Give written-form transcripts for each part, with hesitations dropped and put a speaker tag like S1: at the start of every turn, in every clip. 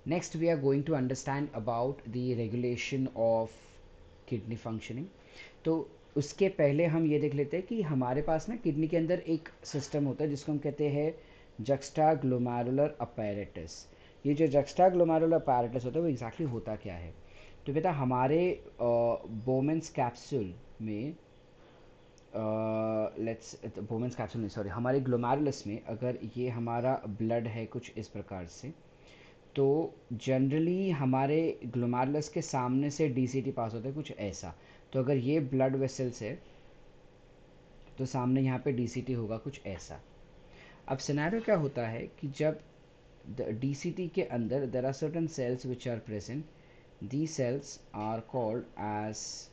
S1: Next we are going to understand about the regulation of kidney functioning. तो उसके पहले हम ये देख लेते हैं कि हमारे पास ना किडनी के अंदर एक सिस्टम होता है जिसको हम कहते हैं जक्स्टाग्लोमेरुलर अपैरेटस। ये जो जक्स्टाग्लोमेरुलर अपैरेटस होता है वो एग्जैक्टली होता क्या है? तो बेटा हमारे बोमेंस कैप्सूल में लेट्स बोमेंस कैप्सूल नहीं, सॉरी, हमारे ग्लोमेरुलस में अगर ये हमारा ब्लड है कुछ इस प्रकार से, तो जनरली हमारे ग्लोमेरुलस के सामने से डीसीटी पास होता है कुछ ऐसा। तो अगर ये ब्लड वेसल्स है तो सामने यहाँ पे डीसीटी होगा कुछ ऐसा। अब सिनेरियो क्या होता है कि जब डीसीटी के अंदर there are certain cells which are present, the cells are called as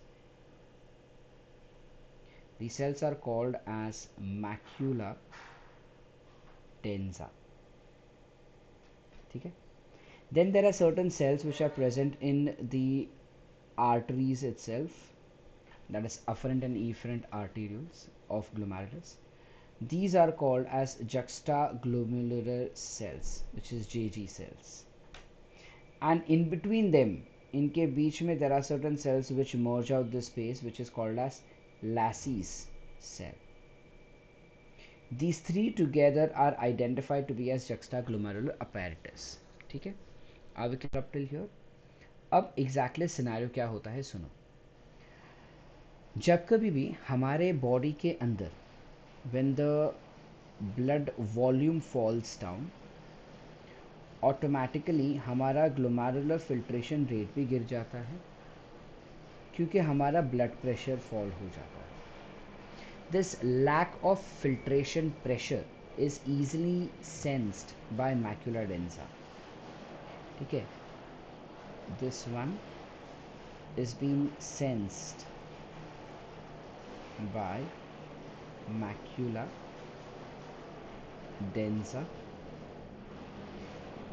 S1: these cells are called as macula densa. ठीक है? Then there are certain cells which are present in the arteries itself, that is afferent and efferent arterioles of glomerulus. These are called as juxtaglomerular cells, which is JG cells. And in between them, इनके बीच में there are certain cells which merge out the space, which is called as Lassie's cell. These three together are identified to be as juxtaglomerular apparatus. ठीक है? Are we clear up till here? अब exactly scenario क्या होता है सुनो। जब कभी भी हमारे बॉडी के अंदर when the blood volume falls down, automatically हमारा ग्लोमेरुलर फिल्ट्रेशन रेट भी गिर जाता है क्योंकि हमारा ब्लड प्रेशर फॉल हो जाता है। This lack of filtration pressure is easily sensed by macula densa. ठीक है? This one is being sensed by macula densa,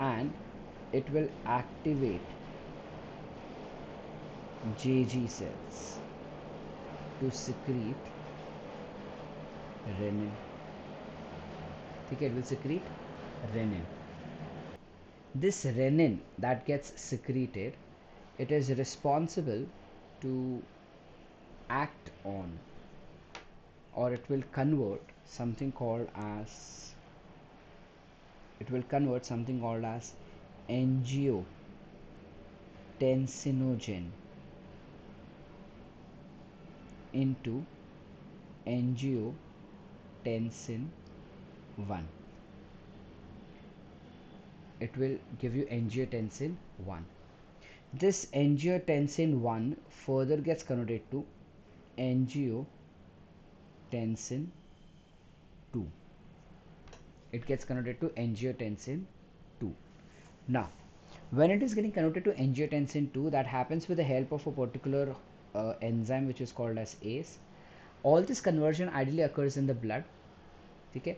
S1: and it will activate JG cells to secrete renin. ठीक है? It will secrete renin. This renin that gets secreted, it is responsible to act on, or it will convert something called as angiotensinogen into angiotensin 1. It will give you angiotensin 1. This angiotensin 1 further gets converted to angiotensin 2. It gets converted to angiotensin 2. Now, when it is getting converted to angiotensin 2, that happens with the help of a particular enzyme which is called as ACE. All this conversion ideally occurs in the blood, okay?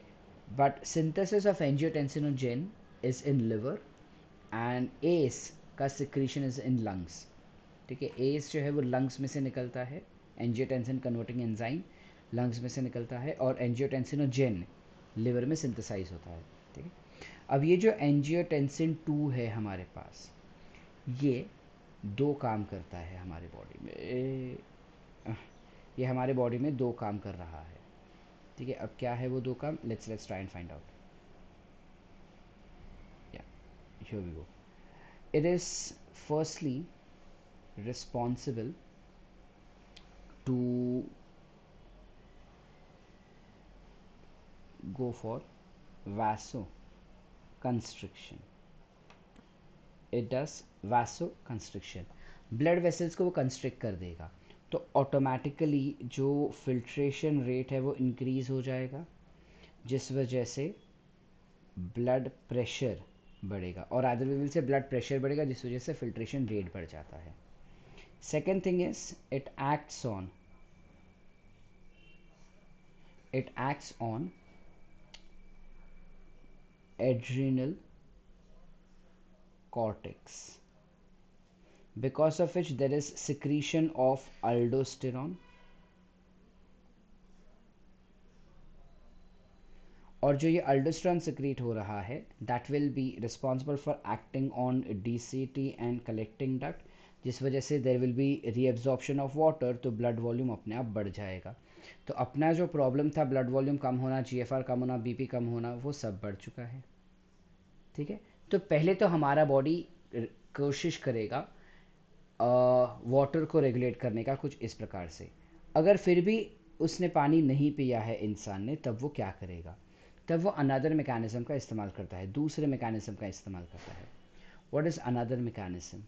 S1: But synthesis of angiotensinogen is in liver, and ACE का secretion is in lungs. ठीक है? ACE जो है वो lungs में से निकलता है, angiotensin converting enzyme lungs में से निकलता है, और angiotensinogen liver में synthesize होता है। ठीक है? अब ये जो angiotensin 2 है हमारे पास, ये दो काम करता है हमारे बॉडी में। ये हमारे बॉडी में दो काम कर रहा है। ठीक है? अब क्या है वो दो काम? Let's try and find out. Yeah, here we go. It is firstly responsible to go for vasoconstriction. It does vasoconstriction. Blood vessels को वो कंस्ट्रिक्ट कर देगा, तो ऑटोमेटिकली जो फिल्ट्रेशन रेट है वो इंक्रीज हो जाएगा, जिस वजह से ब्लड प्रेशर बढ़ेगा, और other way will say blood pressure बढ़ेगा जिस वजह से फिल्ट्रेशन रेट बढ़ जाता है। Second thing is it acts on adrenal cortex, because of which there is secretion of aldosterone, और जो ये अल्डोस्टेरोन सिक्रीट हो रहा है that will be responsible for acting on DCT and collecting duct, जिस वजह से there will be reabsorption of water, तो ब्लड वॉल्यूम अपने आप बढ़ जाएगा। तो अपना जो प्रॉब्लम था ब्लड वॉल्यूम कम होना, GFR कम होना, BP कम होना, वो सब बढ़ चुका है। ठीक है, तो पहले तो हमारा बॉडी कोशिश करेगा वाटर को रेगुलेट करने का कुछ इस प्रकार से। अगर फिर भी उसने पानी नहीं पिया है इंसान ने, तब वो क्या करेगा? तब वो अनदर मैकेनिज्म का इस्तेमाल करता है, दूसरे मैकेनिज्म का इस्तेमाल करता है। What is another mechanism?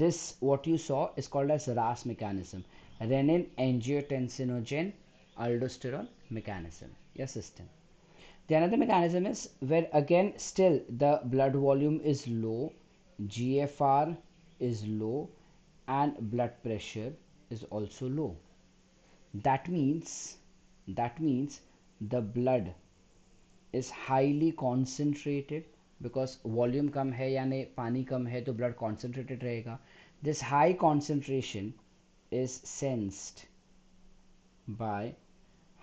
S1: This what you saw is called as RAS mechanism, renin angiotensinogen aldosterone mechanism, your system. The another mechanism is where again still the blood volume is low, GFR is low, and blood pressure is also low. That means the blood is highly concentrated, because volume कम है यानी पानी कम है तो blood concentrated रहेगा। This high concentration is sensed by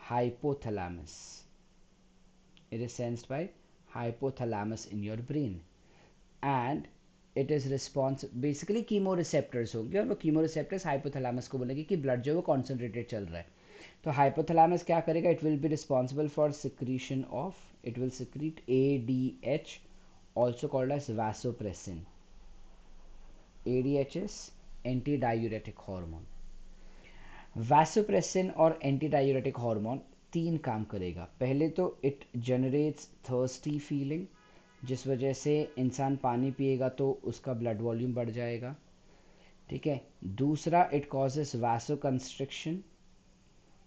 S1: hypothalamus. It is sensed by hypothalamus in your brain, and it is basically chemoreceptors होंगे, और वो chemoreceptors hypothalamus को बोलेंगे कि ब्लड जो है वो कॉन्सेंट्रेटेड चल रहा है। तो hypothalamus क्या करेगा? It will be responsible for secretion of, it will secrete ADH, also called as vasopressin. ADH is antidiuretic hormone. Vasopressin और एंटीडायूरेटिक हार्मोन तीन काम करेगा। पहले तो इट जनरेट्स थर्स्टी फीलिंग, जिस वजह से इंसान पानी पिएगा तो उसका ब्लड वॉल्यूम बढ़ जाएगा। ठीक है, दूसरा इट कॉजेस वैसो कंस्ट्रिक्शन,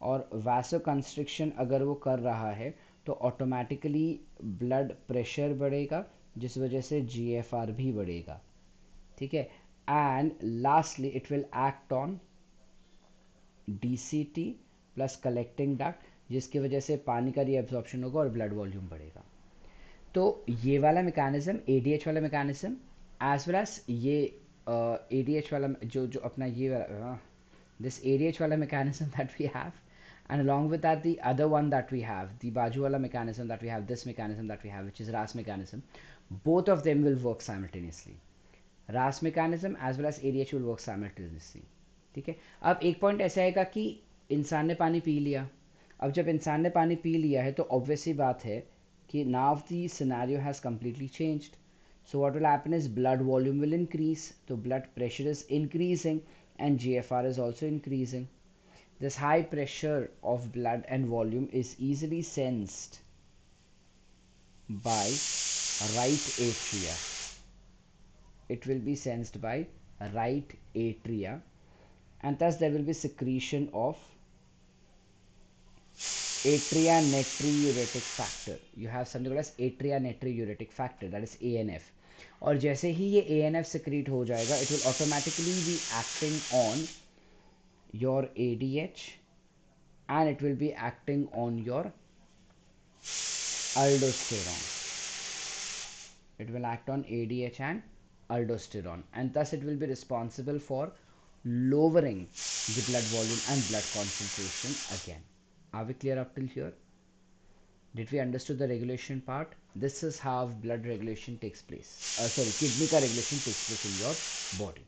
S1: और वैसो कंस्ट्रिक्शन अगर वो कर रहा है तो ऑटोमेटिकली ब्लड प्रेशर बढ़ेगा, जिस वजह से GFR भी बढ़ेगा। ठीक है, and lastly it will act on DCT plus collecting duct, जिसकी वजह से पानी का रीअब्जॉर्प्शन होगा और ब्लड वॉल्यूम बढ़ेगा। तो ये वाला मैकेनिज्म, ADH वाला मैकेनिज्म, एज वेल एज ये ADH वाला जो जो अपना ये this ADH wala mechanism that we have, and along with that the other one that we have, the baju wala mechanism that we have, this mechanism that we have, which is RAS mechanism, both of them will work simultaneously. RAS mechanism as well as ADH will work simultaneously. ठीक है, अब एक point ऐसा आएगा कि इंसान ने पानी पी लिया। अब जब इंसान ने पानी पी लिया है तो ऑब्वियस ही बात है कि now the scenario has completely changed. So what will happen is blood volume will increase, so blood pressure is increasing and GFR is also increasing. This high pressure of blood and volume is easily sensed by right atria. It will be sensed by right atria, and thus there will be secretion of atria natriuretic factor. You have something called as atria natriuretic factor, that is ANF. और जैसे ही ये ANF secrete हो जाएगा, it will automatically be acting on your ADH, and it will be acting on your aldosterone. It will act on ADH and aldosterone, and thus it will be responsible for lowering the blood volume and blood concentration again. Are we clear up till here? Did we understood the regulation part? This is how blood regulation takes place. Sorry, kidney ka regulation takes place in your body.